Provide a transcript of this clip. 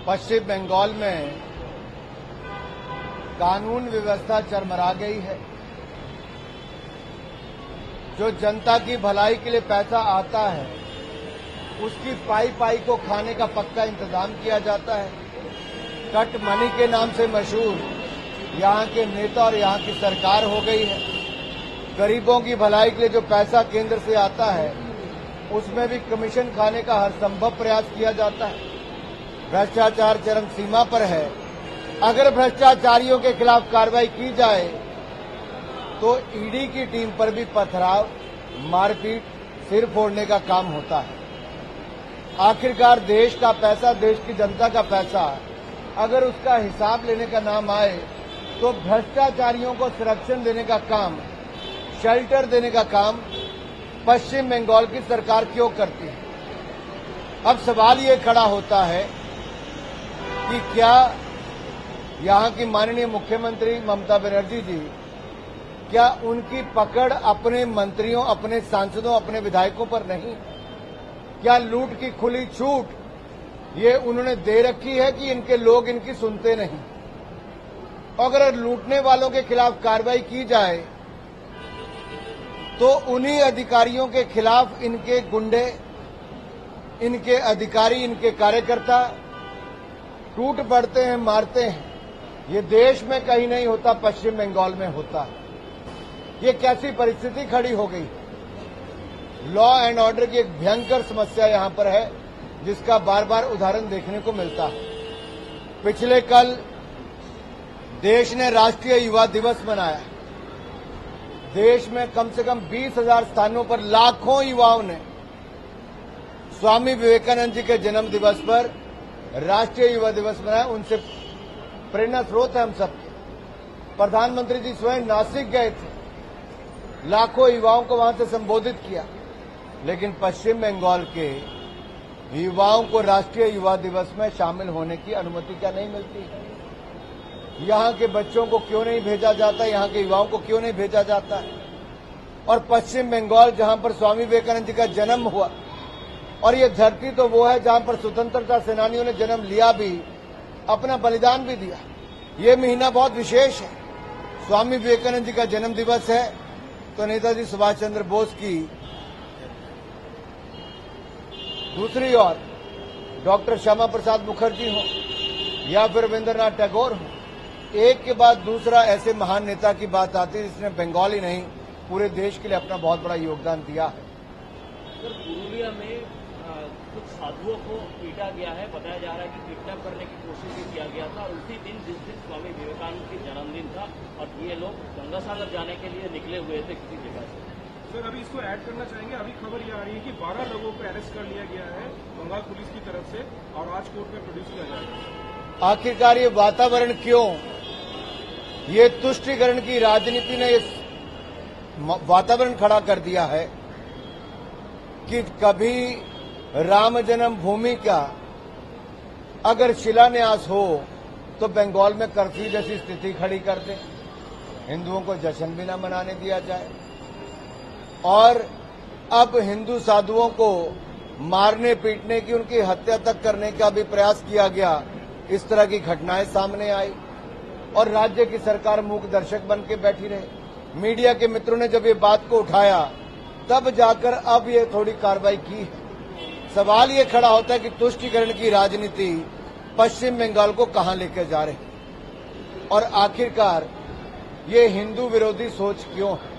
पश्चिम बंगाल में कानून व्यवस्था चरमरा गई है। जो जनता की भलाई के लिए पैसा आता है उसकी पाई पाई को खाने का पक्का इंतजाम किया जाता है। कट मनी के नाम से मशहूर यहां के नेता और यहां की सरकार हो गई है। गरीबों की भलाई के लिए जो पैसा केंद्र से आता है उसमें भी कमीशन खाने का हर संभव प्रयास किया जाता है। भ्रष्टाचार चरम सीमा पर है। अगर भ्रष्टाचारियों के खिलाफ कार्रवाई की जाए तो ईडी की टीम पर भी पथराव, मारपीट, सिर फोड़ने का काम होता है। आखिरकार देश का पैसा, देश की जनता का पैसा अगर उसका हिसाब लेने का नाम आए तो भ्रष्टाचारियों को संरक्षण देने का काम, शेल्टर देने का काम पश्चिम बंगाल की सरकार क्यों करती है। अब सवाल ये खड़ा होता है कि क्या यहां की माननीय मुख्यमंत्री ममता बनर्जी जी, क्या उनकी पकड़ अपने मंत्रियों, अपने सांसदों, अपने विधायकों पर नहीं? क्या लूट की खुली छूट ये उन्होंने दे रखी है कि इनके लोग इनकी सुनते नहीं? अगर लूटने वालों के खिलाफ कार्रवाई की जाए तो उन्हीं अधिकारियों के खिलाफ इनके गुंडे, इनके अधिकारी, इनके कार्यकर्ता टूट पड़ते हैं, मारते हैं। ये देश में कहीं नहीं होता, पश्चिम बंगाल में होता है। ये कैसी परिस्थिति खड़ी हो गई? लॉ एंड ऑर्डर की एक भयंकर समस्या यहां पर है जिसका बार बार उदाहरण देखने को मिलता है। पिछले कल देश ने राष्ट्रीय युवा दिवस मनाया। देश में कम से कम 20,000 स्थानों पर लाखों युवाओं ने स्वामी विवेकानंद जी के जन्म दिवस पर राष्ट्रीय युवा दिवस मनाया। उनसे प्रेरणा स्रोत है हम सबके। प्रधानमंत्री जी स्वयं नासिक गए थे, लाखों युवाओं को वहां से संबोधित किया। लेकिन पश्चिम बंगाल के युवाओं को राष्ट्रीय युवा दिवस में शामिल होने की अनुमति क्या नहीं मिलती? यहां के बच्चों को क्यों नहीं भेजा जाता? यहां के युवाओं को क्यों नहीं भेजा जाता? और पश्चिम बंगाल जहां पर स्वामी विवेकानंद जी का जन्म हुआ, और ये धरती तो वो है जहां पर स्वतंत्रता सेनानियों ने जन्म लिया भी, अपना बलिदान भी दिया। ये महीना बहुत विशेष है। स्वामी विवेकानंद जी का जन्म दिवस है तो नेताजी सुभाष चंद्र बोस की, दूसरी ओर डॉक्टर श्यामा प्रसाद मुखर्जी हो या फिर रविंद्रनाथ टैगोर हो, एक के बाद दूसरा ऐसे महान नेता की बात आती है जिसने बंगाल ही नहीं पूरे देश के लिए अपना बहुत बड़ा योगदान दिया है। सर, पुरुलिया में कुछ साधुओं को पीटा गया है। बताया जा रहा है कि किडनैप करने की कोशिश भी किया गया था। और उसी दिन जिस दिन स्वामी विवेकानंद की जन्मदिन था और ये लोग गंगा सागर जाने के लिए निकले हुए थे किसी जगह से। सर, अभी इसको ऐड करना चाहेंगे। अभी खबर ये आ रही है कि 12 लोगों को अरेस्ट कर लिया गया है बंगाल पुलिस की तरफ से और आज कोर्ट में प्रोड्यूस किया जाएगा। आखिरकार ये वातावरण क्यों? ये तुष्टीकरण की राजनीति ने इस वातावरण खड़ा कर दिया है कि कभी राम जन्मभूमि का अगर शिलान्यास हो तो बंगाल में कर्फ्यू जैसी स्थिति खड़ी कर दे, हिंदुओं को जश्न भी न मनाने दिया जाए। और अब हिंदू साधुओं को मारने पीटने की, उनकी हत्या तक करने का भी प्रयास किया गया। इस तरह की घटनाएं सामने आई और राज्य की सरकार मूक दर्शक बन के बैठी रही। मीडिया के मित्रों ने जब ये बात को उठाया तब जाकर अब ये थोड़ी कार्रवाई की है। सवाल ये खड़ा होता है कि तुष्टीकरण की राजनीति पश्चिम बंगाल को कहां लेकर जा रही है और आखिरकार ये हिंदू विरोधी सोच क्यों है?